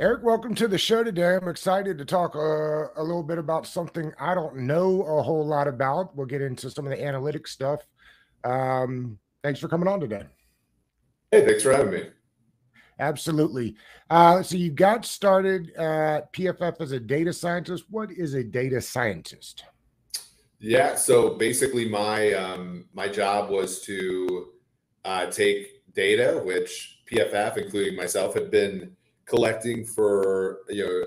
Eric, welcome to the show today. I'm excited to talk a little bit about something I don't know a whole lot about. We'll get into some of the analytics stuff. Thanks for coming on today. Hey, thanks for having me. Absolutely. So you got started at PFF as a data scientist. What is a data scientist? Yeah, so basically my job was to take data, which PFF, including myself, had been collecting for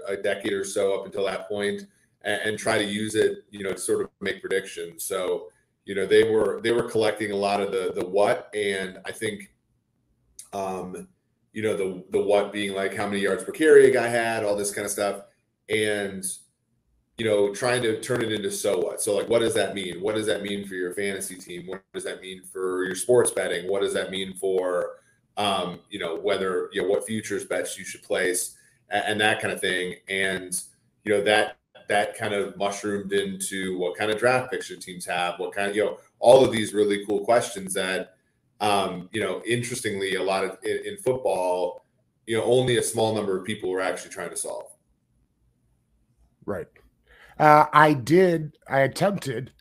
a decade or so up until that point, and try to use it, to sort of make predictions. So, they were collecting a lot of the what, and I think, the what being like how many yards per carry a guy had, all this kind of stuff, and trying to turn it into so what. So like, what does that mean? What does that mean for your fantasy team? What does that mean for your sports betting? What does that mean for, whether, what futures bets you should place and that kind of thing. And, that kind of mushroomed into what kind of draft picks your teams have, what kind of, all of these really cool questions that, interestingly, a lot of in football, only a small number of people were actually trying to solve. Right. I attempted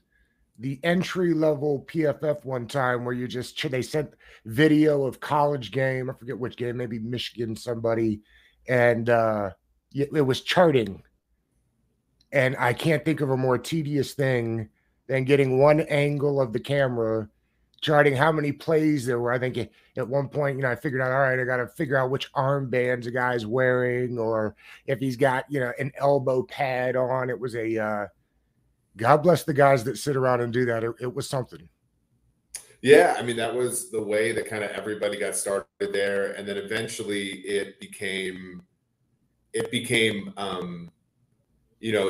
the entry level PFF one time where they sent video of college game. I forget which game, maybe Michigan, somebody, and it was charting. And I can't think of a more tedious thing than getting one angle of the camera charting how many plays there were. I think at one point, I figured out, all right, I got to figure out which armbands a guy's wearing, or if he's got, an elbow pad on. It was God bless the guys that sit around and do that. It was something. Yeah, I mean, that was the way that kind of everybody got started there, and then eventually it became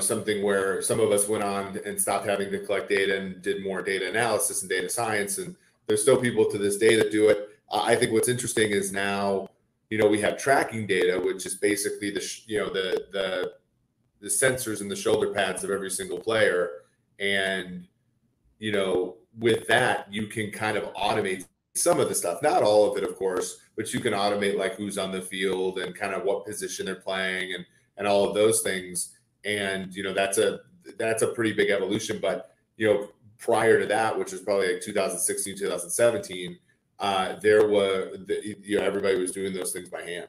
something where some of us went on and stopped having to collect data and did more data analysis and data science. And there's still people to this day that do it. I think what's interesting is now, we have tracking data, which is basically the sensors in the shoulder pads of every single player. And, with that, you can kind of automate some of the stuff, not all of it, of course, but you can automate like who's on the field and kind of what position they're playing and all of those things. And, that's a pretty big evolution. But, prior to that, which was probably like 2016, 2017, everybody was doing those things by hand.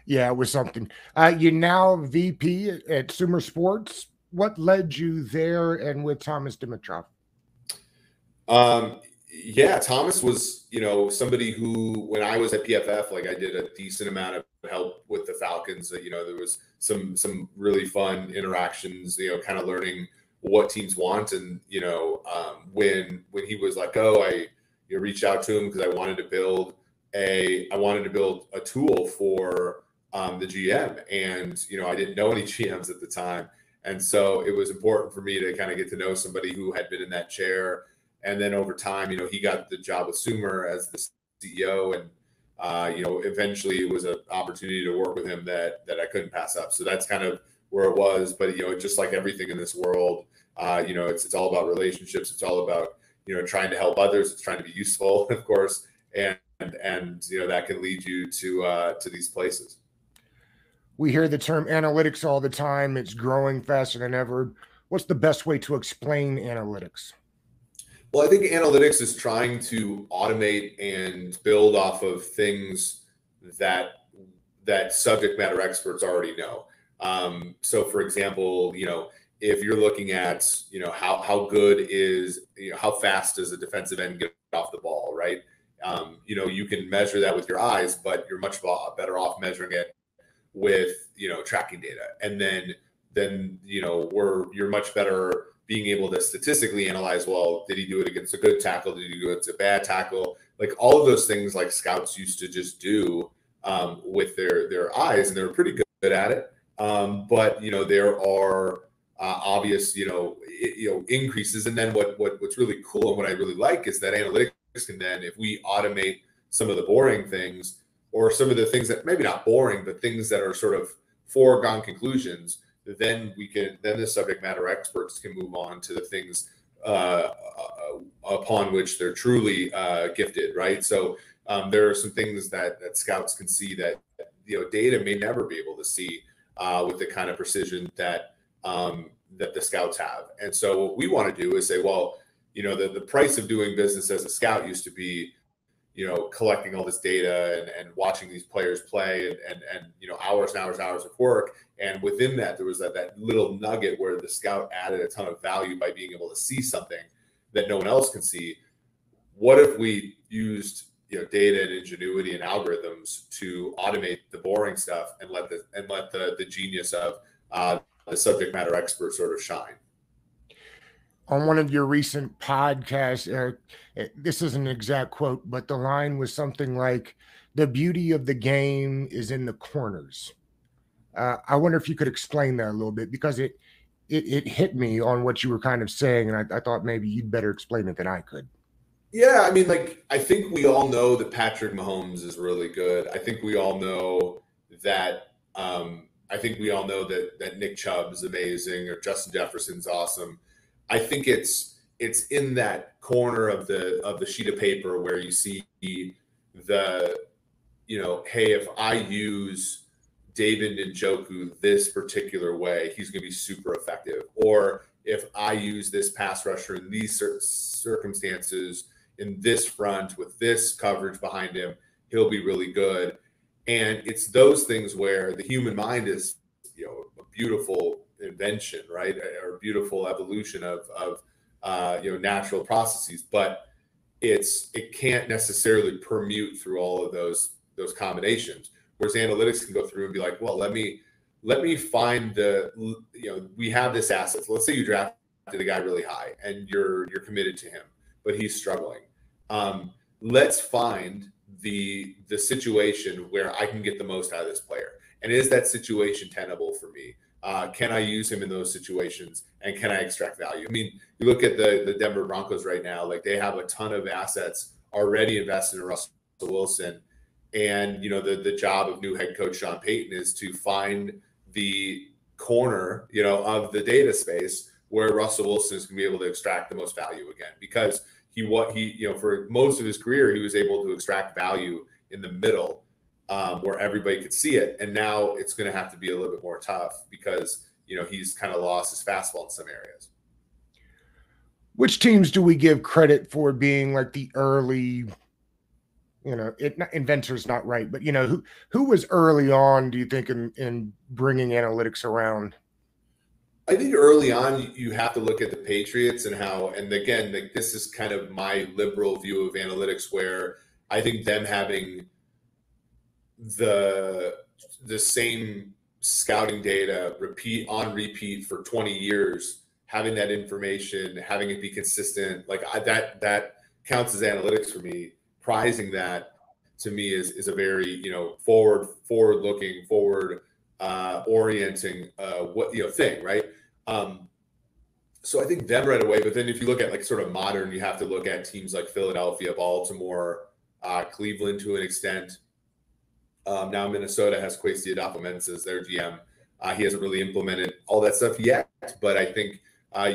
Yeah, it was something. You're now VP at Sumer Sports. What led you there and with Thomas Dimitroff? Yeah, Thomas was, somebody who, when I was at PFF, like I did a decent amount of help with the Falcons. There was some really fun interactions, kind of learning what teams want. And, when he was let go, I reached out to him because I wanted to build a tool for the GM. And, I didn't know any GMs at the time. And so it was important for me to kind of get to know somebody who had been in that chair. And then over time, he got the job with Sumer as the CEO, and eventually it was an opportunity to work with him that I couldn't pass up. So that's kind of where it was. But just like everything in this world, it's all about relationships. It's all about trying to help others. It's trying to be useful, of course, and that can lead you to these places. We hear the term analytics all the time. It's growing faster than ever. What's the best way to explain analytics? Well, I think analytics is trying to automate and build off of things that subject matter experts already know. So, for example, if you're looking at how good is how fast does a defensive end get off the ball, right? You can measure that with your eyes, but you're much better off measuring it with tracking data, and then you're much better being able to statistically analyze, well, did he do it against a good tackle? Did he do it against a bad tackle? Like all of those things, like scouts used to just do with their eyes, and they were pretty good at it. But there are obvious increases, and then what's really cool and what I really like is that analytics can then, if we automate some of the boring things, or some of the things that maybe not boring, but things that are sort of foregone conclusions, then the subject matter experts can move on to the things upon which they're truly gifted, right? So there are some things that scouts can see that data may never be able to see with the kind of precision that that the scouts have. And so what we want to do is say, well, the price of doing business as a scout used to be, collecting all this data and watching these players play and hours and hours and hours of work. And within that, there was that little nugget where the scout added a ton of value by being able to see something that no one else can see. What if we used data and ingenuity and algorithms to automate the boring stuff and let the genius of the subject matter expert sort of shine? On one of your recent podcasts, this isn't an exact quote, but the line was something like, "The beauty of the game is in the corners." I wonder if you could explain that a little bit, because it hit me on what you were kind of saying, and I thought maybe you'd better explain it than I could. Yeah, I mean, I think we all know that Patrick Mahomes is really good. I think we all know that. That Nick Chubb is amazing, or Justin Jefferson's awesome. I think it's in that corner of the sheet of paper where you see the, hey, if I use David Njoku this particular way, he's going to be super effective. Or if I use this pass rusher in these circumstances, in this front with this coverage behind him, he'll be really good. And it's those things where the human mind is, a beautiful invention, right? Or beautiful evolution of natural processes, but it can't necessarily permute through all of those combinations. Whereas analytics can go through and be like, well, let me find we have this asset. So let's say you drafted a guy really high and you're committed to him, but he's struggling. Let's find the situation where I can get the most out of this player. And is that situation tenable for me? Can I use him in those situations, and can I extract value? I mean, you look at the Denver Broncos right now, like they have a ton of assets already invested in Russell Wilson. And, the job of new head coach Sean Payton is to find the corner, of the data space where Russell Wilson is going to be able to extract the most value again, because he for most of his career, he was able to extract value in the middle, where everybody could see it. And now it's going to have to be a little bit more tough because, he's kind of lost his fastball in some areas. Which teams do we give credit for being like the early, inventor's not right, but who was early on, do you think, in bringing analytics around? I think early on, you have to look at the Patriots and again, this is kind of my liberal view of analytics, where I think them having the same scouting data repeat for 20 years, having that information, having it be consistent, that counts as analytics for me. Prizing that to me is a very forward looking, forward orienting thing, right? So I think them right away. But then if you look at sort of modern, you have to look at teams like Philadelphia, Baltimore, Cleveland to an extent. Now Minnesota has Kwesi Adofo-Mensah as their GM. He hasn't really implemented all that stuff yet, but I think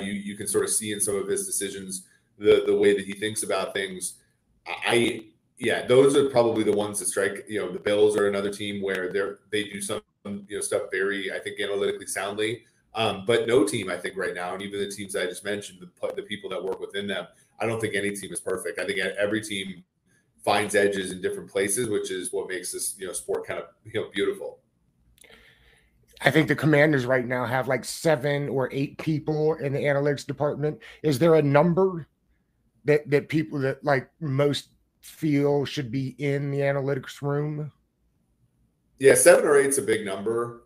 you can sort of see in some of his decisions the way that he thinks about things. Those are probably the ones that strike. The Bills are another team where they do some stuff very, I think, analytically soundly. But no team, I think, right now, and even the teams I just mentioned, the people that work within them, I don't think any team is perfect. I think every team finds edges in different places, which is what makes this sport kind of beautiful. I think the Commanders right now have like 7 or 8 people in the analytics department. Is there a number that people that like most feel should be in the analytics room? Yeah, 7 or 8 is a big number.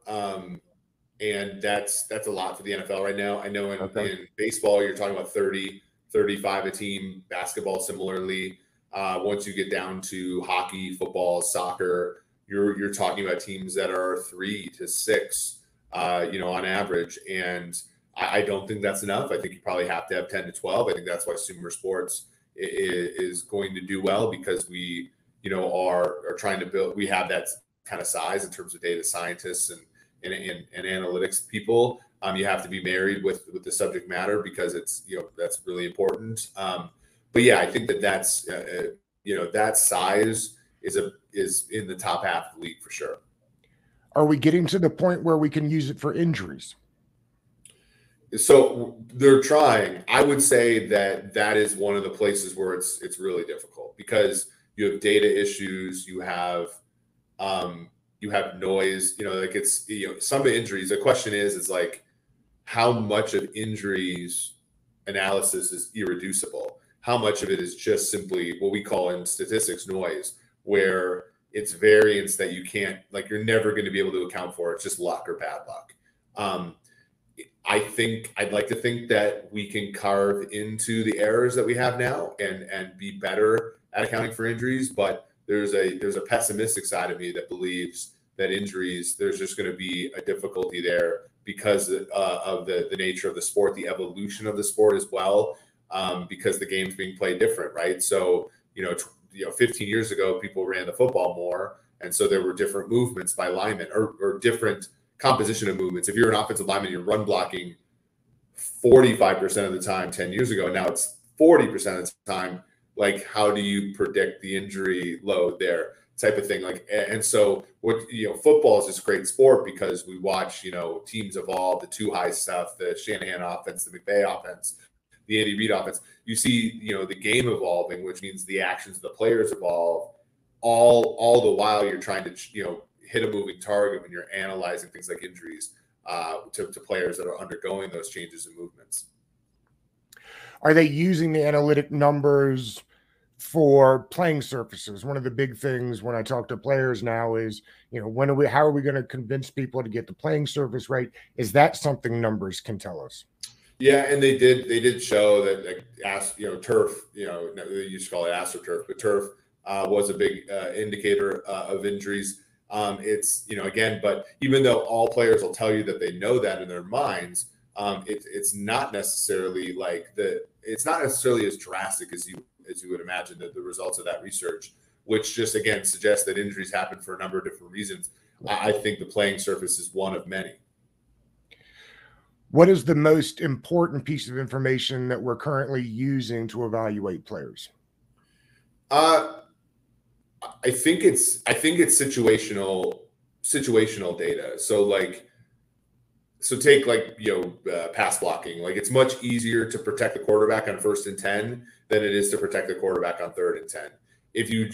And that's a lot for the NFL right now. I know in baseball, you're talking about 30, 35 a team, basketball similarly. Once you get down to hockey, football, soccer, you're talking about teams that are 3 to 6, on average. And I don't think that's enough. I think you probably have to have 10 to 12. I think that's why Sumer Sports is going to do well, because we, are trying to build. We have that kind of size in terms of data scientists and analytics people. You have to be married with the subject matter, because it's that's really important. But yeah, I think that's that size is in the top half of the league for sure. Are we getting to the point where we can use it for injuries? So they're trying. I would say that that is one of the places where it's really difficult because you have data issues, you have noise, like it's some injuries. The question is like how much of injuries analysis is irreducible? How much of it is just simply what we call in statistics noise, where it's variance that you can't, like, you're never going to be able to account for. It's just luck or bad luck. I'd like to think that we can carve into the errors that we have now and be better at accounting for injuries, but there's a pessimistic side of me that believes that injuries, there's just going to be a difficulty there because of the nature of the sport, the evolution of the sport as well, because the game's being played different, right? So 15 years ago, people ran the football more, and so there were different movements by linemen or different composition of movements. If you're an offensive lineman, you're run blocking 45% of the time 10 years ago. Now it's 40% of the time. Like, how do you predict the injury load there? Type of thing. Like, and so what, football is this great sport because we watch, teams evolve, the two high stuff, the Shanahan offense, the McVay offense, the Andy Reid offense. You see, the game evolving, which means the actions of the players evolve. All the while you're trying to, hit a moving target when you're analyzing things like injuries to players that are undergoing those changes and movements. Are they using the analytic numbers for playing surfaces? One of the big things when I talk to players now is, how are we going to convince people to get the playing surface right? Is that something numbers can tell us? Yeah, and they did show that, like, turf, they used to call it AstroTurf, but turf was a big indicator of injuries. It's, again, but even though all players will tell you that they know that in their minds, it's not necessarily it's not necessarily as drastic as you would imagine, that the results of that research, which just again suggests that injuries happen for a number of different reasons. I think the playing surface is one of many. What is the most important piece of information that we're currently using to evaluate players? I think it's situational data. So take pass blocking. Like, it's much easier to protect the quarterback on 1st and 10 than it is to protect the quarterback on 3rd and 10. If you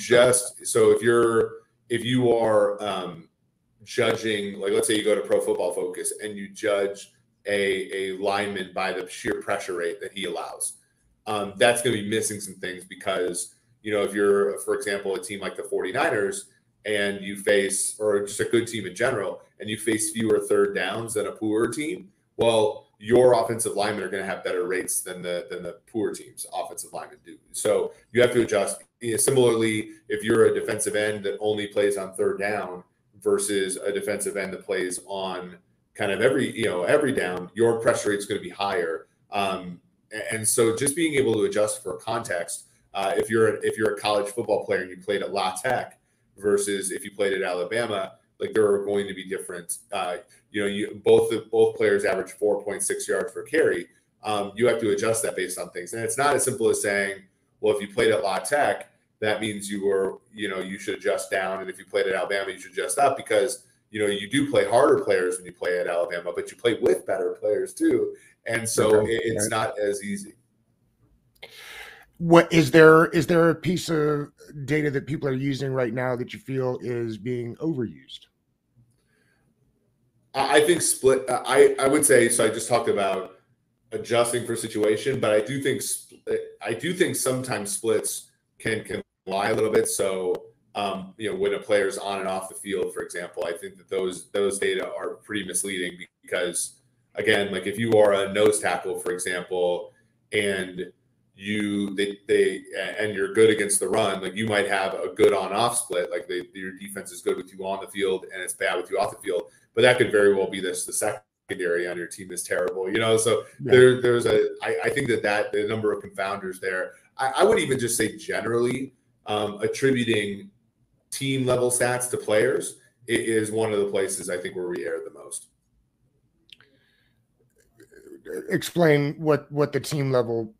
are judging, like, let's say you go to Pro Football Focus and you judge a lineman by the sheer pressure rate that he allows, that's going to be missing some things because, if you're, for example, a team like the 49ers and you face, or just a good team in general, and you face fewer 3rd downs than a poor team, well, your offensive linemen are going to have better rates than the poor team's offensive linemen do. So you have to adjust. Similarly, if you're a defensive end that only plays on 3rd down versus a defensive end that plays on kind of every down, your pressure rate is going to be higher. And so just being able to adjust for context. If you're a college football player and you played at La Tech versus if you played at Alabama, like, there are going to be different. Both players average 4.6 yards per carry. You have to adjust that based on things, and it's not as simple as saying, well, if you played at La Tech, that means you should adjust down, and if you played at Alabama, you should adjust up, because you do play harder players when you play at Alabama, but you play with better players too, and so it's not as easy. What is there a piece of data that people are using right now that you feel is being overused? I think split. I would say so. I just talked about adjusting for situation, but I do think sometimes splits can lie a little bit. So when a player's on and off the field, for example, I think that those data are pretty misleading because, again, like, if you are a nose tackle, for example, and you're good against the run, like, you might have a good on-off split, like your defense is good with you on the field and it's bad with you off the field, but that could very well be the secondary on your team is terrible, so I think that the number of confounders there. I would even just say generally attributing team level stats to players is one of the places I think where we err the most. Explain what the team level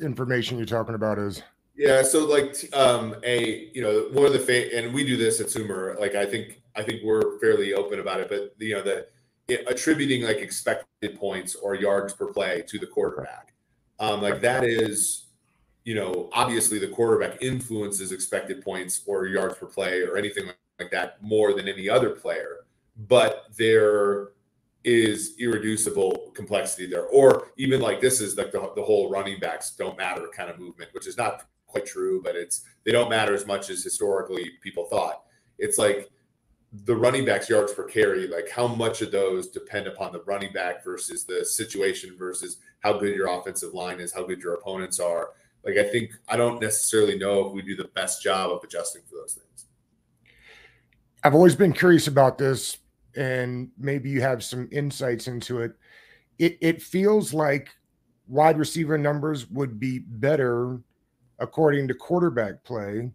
information you're talking about is. Yeah, so like one of the and we do this at Sumer. Like I think we're fairly open about it, but attributing like expected points or yards per play to the quarterback, like that is, obviously the quarterback influences expected points or yards per play or anything like that more than any other player, but there is irreducible complexity there. Or even like this is like the whole running backs don't matter kind of movement, which is not quite true, but they don't matter as much as historically people thought. It's like the running backs yards per carry, like how much of those depend upon the running back versus the situation versus how good your offensive line is, how good your opponents are. Like I don't necessarily know if we do the best job of adjusting for those things. I've always been curious about this, and maybe you have some insights into it. It feels like wide receiver numbers would be better according to quarterback play,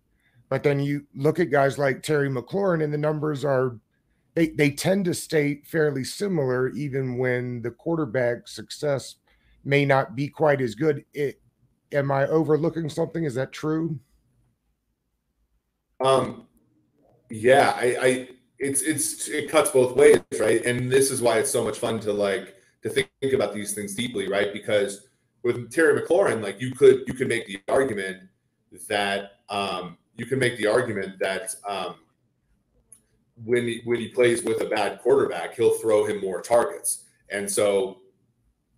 but then you look at guys like Terry McLaurin, and the numbers are they tend to stay fairly similar, even when the quarterback success may not be quite as good. Am I overlooking something? Is that true? Yeah, it cuts both ways, right? And this is why it's so much fun to think about these things deeply, right? Because with Terry McLaurin, like you could make the argument that when he plays with a bad quarterback, he'll throw him more targets, and so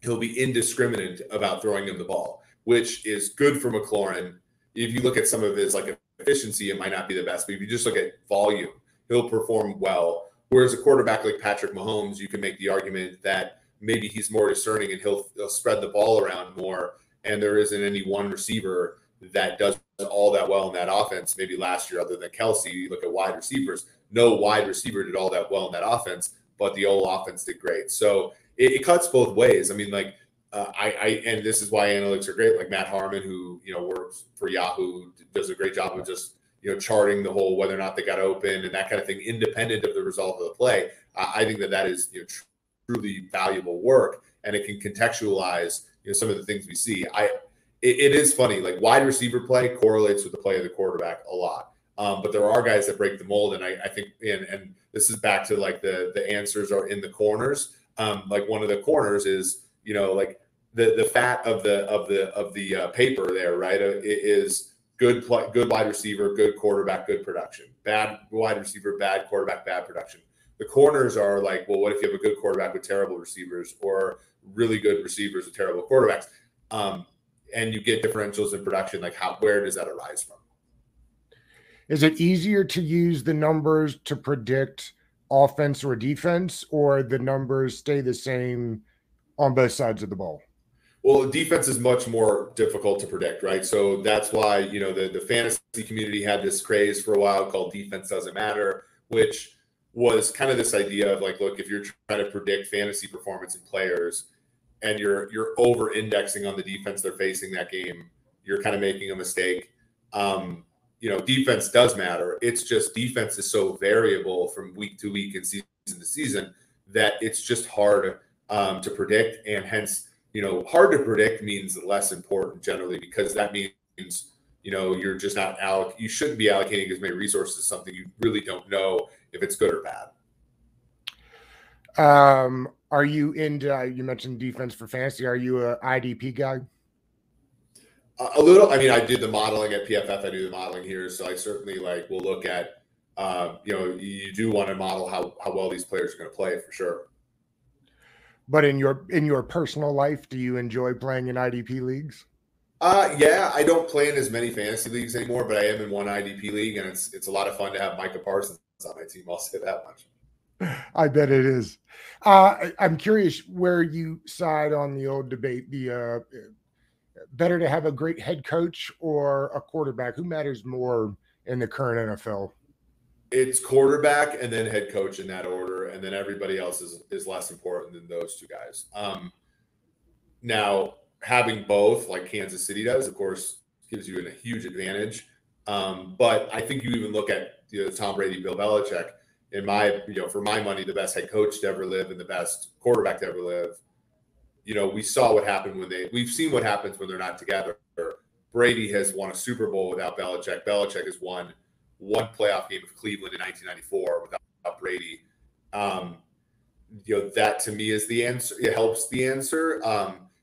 he'll be indiscriminate about throwing him the ball, which is good for McLaurin. If you look at some of his like efficiency, it might not be the best, but if you just look at volume, he'll perform well. Whereas a quarterback like Patrick Mahomes, you can make the argument that maybe he's more discerning and he'll spread the ball around more. And there isn't any one receiver that does all that well in that offense. Maybe last year, other than Kelsey, you look at wide receivers, no wide receiver did all that well in that offense, but the old offense did great. So it cuts both ways. I mean, like, and this is why analytics are great. Like Matt Harmon, who works for Yahoo, does a great job of just charting the whole whether or not they got open and that kind of thing, independent of the result of the play. I think that is truly valuable work, and it can contextualize some of the things we see. It is funny, like wide receiver play correlates with the play of the quarterback a lot, but there are guys that break the mold, and I think and this is back to like the answers are in the corners. Like one of the corners is like the fat of the paper there, right? It is good wide receiver, good quarterback, good production. Bad wide receiver, bad quarterback, bad production. The corners are like, well, what if you have a good quarterback with terrible receivers, or really good receivers with terrible quarterbacks? And you get differentials in production. Like where does that arise from? Is it easier to use the numbers to predict offense or defense, or the numbers stay the same on both sides of the ball? Well, defense is much more difficult to predict, right? So that's why, the fantasy community had this craze for a while called defense doesn't matter, which was kind of this idea of like, look, if you're trying to predict fantasy performance in players and you're over indexing on the defense they're facing that game, you're kind of making a mistake. Defense does matter. It's just defense is so variable from week to week and season to season that it's just hard to predict, and hence, hard to predict means less important generally, because that means, you're just not you shouldn't be allocating as many resources to something you really don't know if it's good or bad. Are you into, you mentioned defense for fantasy. Are you a IDP guy? A little. I mean, I did the modeling at PFF. I do the modeling here. So I certainly will look at, you do want to model how well these players are going to play for sure. But in your personal life, do you enjoy playing in IDP leagues? Yeah, I don't play in as many fantasy leagues anymore, but I am in one IDP league, and it's a lot of fun to have Micah Parsons on my team. I'll say that much. I bet it is. I'm curious where you side on the old debate. The better to have a great head coach or a quarterback? Who matters more in the current NFL? It's quarterback and then head coach in that order, and then everybody else is less important than those two guys. Now, having both, like Kansas City does, of course, gives you a huge advantage. But I think you even look at Tom Brady, Bill Belichick. In my, for my money, the best head coach to ever live and the best quarterback to ever live. We saw what happened we've seen what happens when they're not together. Brady has won a Super Bowl without Belichick. Belichick has won one playoff game with Cleveland in 1994 without Brady. That to me is the answer. It helps the answer.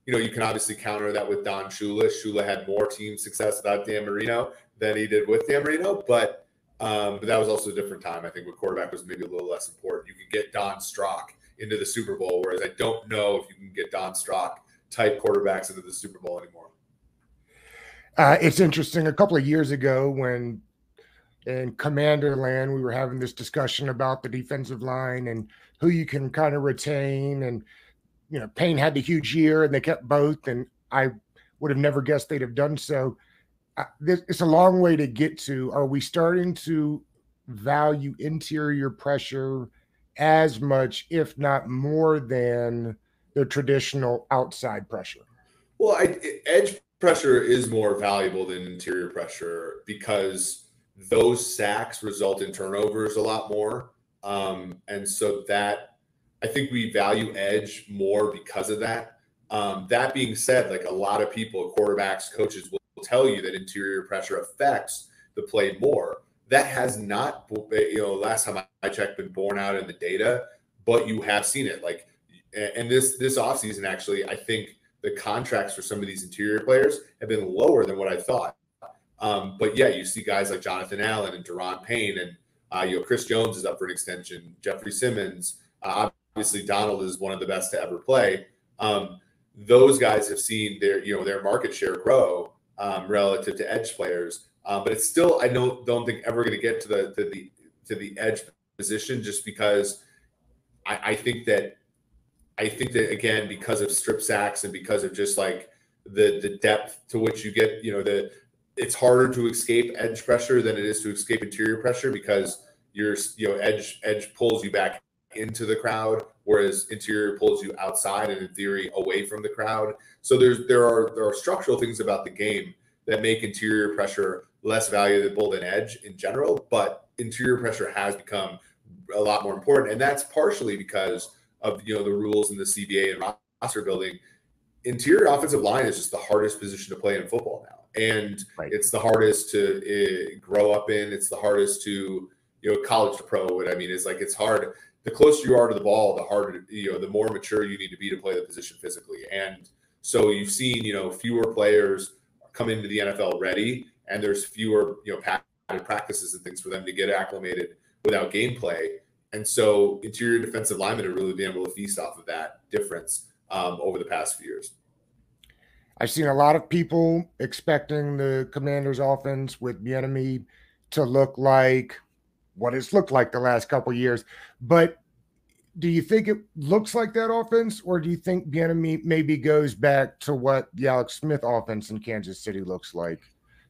You can obviously counter that with Don Shula. Shula had more team success without Dan Marino than he did with Dan Marino, but that was also a different time. I think where quarterback was maybe a little less important. You could get Don Strock into the Super Bowl, whereas I don't know if you can get Don Strock type quarterbacks into the Super Bowl anymore. It's interesting. A couple of years ago, when in Commander Land, we were having this discussion about the defensive line and who you can kind of retain. And, Payne had the huge year and they kept both. And I would have never guessed they'd have done so. It's a long way to get to. Are we starting to value interior pressure as much, if not more than the traditional outside pressure? Well, edge pressure is more valuable than interior pressure because those sacks result in turnovers a lot more. And so that I think we value edge more because of that. That being said, like a lot of people, quarterbacks, coaches will tell you that interior pressure affects the play more. That has not, last time I checked, been borne out in the data, but you have seen it. Like, and this offseason, actually, I think the contracts for some of these interior players have been lower than what I thought. But yeah, you see guys like Jonathan Allen and Daron Payne, and Chris Jones is up for an extension. Jeffrey Simmons, obviously Donald is one of the best to ever play. Those guys have seen their market share grow relative to edge players, but it's still I don't think ever going to get to the edge position just because I think that again, because of strip sacks and because of just like the depth to which you get, it's harder to escape edge pressure than it is to escape interior pressure because edge pulls you back into the crowd, whereas interior pulls you outside and in theory away from the crowd. So there are structural things about the game that make interior pressure less valuable than edge in general, but interior pressure has become a lot more important, and that's partially because of the rules in the CBA and roster building. Interior offensive line is just the hardest position to play in football now, and It's the hardest to grow up in. It's the hardest to college to pro. What I mean is like it's hard. The closer you are to the ball, the harder the more mature you need to be to play the position physically. And so you've seen fewer players come into the NFL ready, and there's fewer padded practices and things for them to get acclimated without gameplay. And so interior defensive linemen have really been able to feast off of that difference over the past few years. I've seen a lot of people expecting the Commanders' offense with Bieniemy to look like what it's looked like the last couple of years. But do you think it looks like that offense, or do you think Bieniemy maybe goes back to what the Alex Smith offense in Kansas City looks like?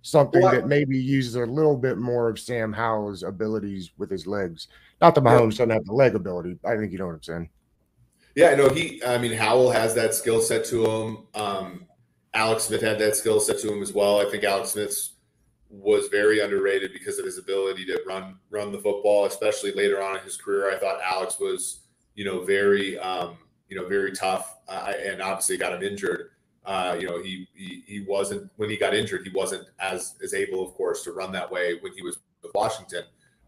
Something that maybe uses a little bit more of Sam Howell's abilities with his legs. Not that Mahomes doesn't have the leg ability. I think you know what I'm saying. Yeah, no, Howell has that skill set to him. Alex Smith had that skill set to him as well. I think Alex Smith was very underrated because of his ability to run the football, especially later on in his career. I thought Alex was, very tough, and obviously got him injured. He wasn't, when he got injured, he wasn't as able, of course, to run that way when he was with Washington.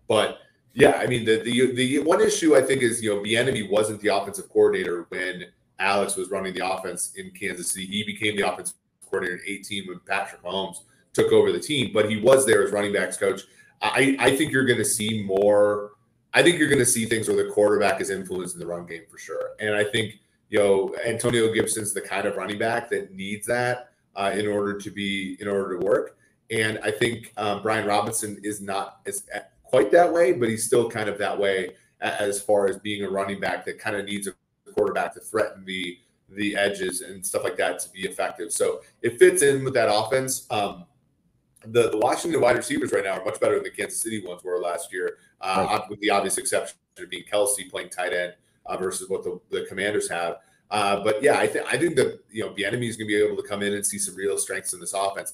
But yeah, I mean, the one issue I think is, Bieniemy wasn't the offensive coordinator when Alex was running the offense in Kansas City. He became the offensive coordinator in 2018 when Patrick Mahomes took over the team, but he was there as running backs coach. I think you're going to see more. I think you're going to see things where the quarterback is influencing the run game for sure. And I think, Antonio Gibson's the kind of running back that needs that in order to work. And I think Brian Robinson is not quite that way, but he's still kind of that way as far as being a running back that kind of needs a quarterback to threaten the edges and stuff like that to be effective. So it fits in with that offense. The Washington wide receivers right now are much better than the Kansas City ones were last year, with the obvious exception of being Kelsey playing tight end versus what the Commanders have. But yeah, I think that Bieniemy is going to be able to come in and see some real strengths in this offense.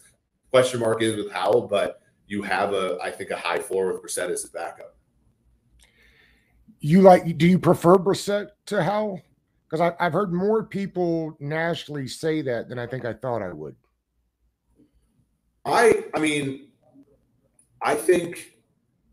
Question mark is with Howell, but you have I think a high floor with Brissett as his backup. Do you prefer Brissett to Howell? Because I've heard more people nationally say that than I think I thought I would. I mean, I think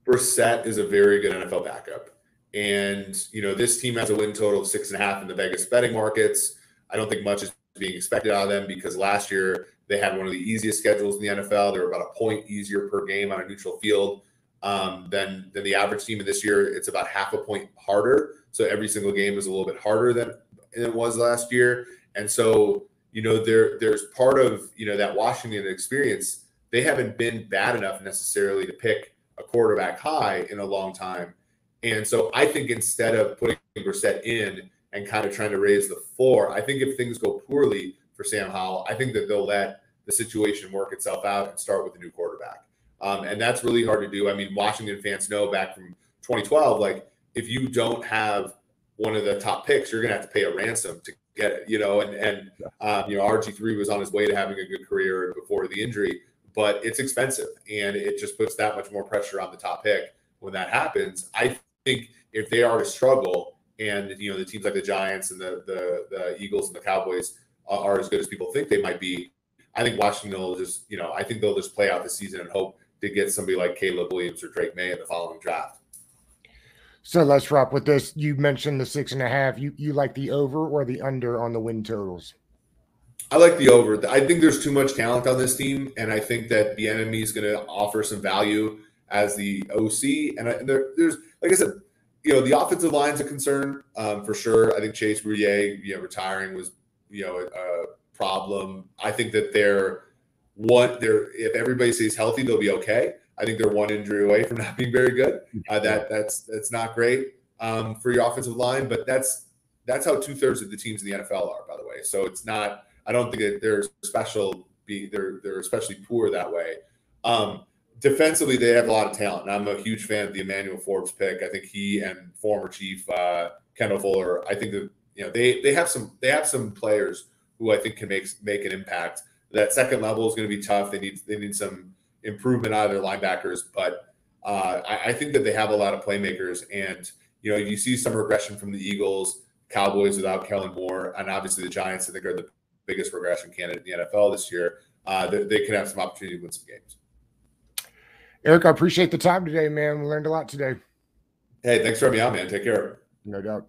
Brissett is a very good NFL backup. And, this team has a win total of 6.5 in the Vegas betting markets. I don't think much is being expected out of them because last year they had one of the easiest schedules in the NFL. They were about a point easier per game on a neutral field than the average team. And this year it's about half a point harder. So every single game is a little bit harder than it was last year. And so, there's part of, that Washington experience. They haven't been bad enough necessarily to pick a quarterback high in a long time. And so I think instead of putting Brissett in and kind of trying to raise the floor, I think if things go poorly for Sam Howell, I think that they'll let the situation work itself out and start with a new quarterback. And that's really hard to do. I mean, Washington fans know back from 2012, like if you don't have one of the top picks, you're going to have to pay a ransom to get it, and RG3 was on his way to having a good career before the injury, but it's expensive and it just puts that much more pressure on the top pick when that happens. I think if they are to struggle and, the teams like the Giants and the Eagles and the Cowboys are as good as people think they might be, I think Washington will just, I think they'll just play out the season and hope to get somebody like Caleb Williams or Drake May in the following draft. So let's wrap with this. You mentioned the 6.5. You like the over or the under on the win totals? I like the over. I think there's too much talent on this team, and I think that the enemy is going to offer some value as the OC. And there's, like I said, the offensive line's a concern for sure. I think Chase Bouye, retiring was, a problem. I think that if everybody stays healthy, they'll be okay. I think they're one injury away from not being very good. That's not great for your offensive line, but that's how 2/3 of the teams in the NFL are, by the way. So it's not. I don't think that they're they're especially poor that way. Defensively, they have a lot of talent, and I'm a huge fan of the Emmanuel Forbes pick. I think he and former Chief Kendall Fuller. I think that they have some players who I think can make an impact. That second level is going to be tough. They need some improvement out of their linebackers, but I think that they have a lot of playmakers. And you see some regression from the Eagles, Cowboys without Kellen Moore, and obviously the Giants. I think are the biggest regression candidate in the NFL this year. They can have some opportunity to win some games. Eric, I appreciate the time today, man. We learned a lot today. Hey, thanks for having me on, man. Take care. No doubt.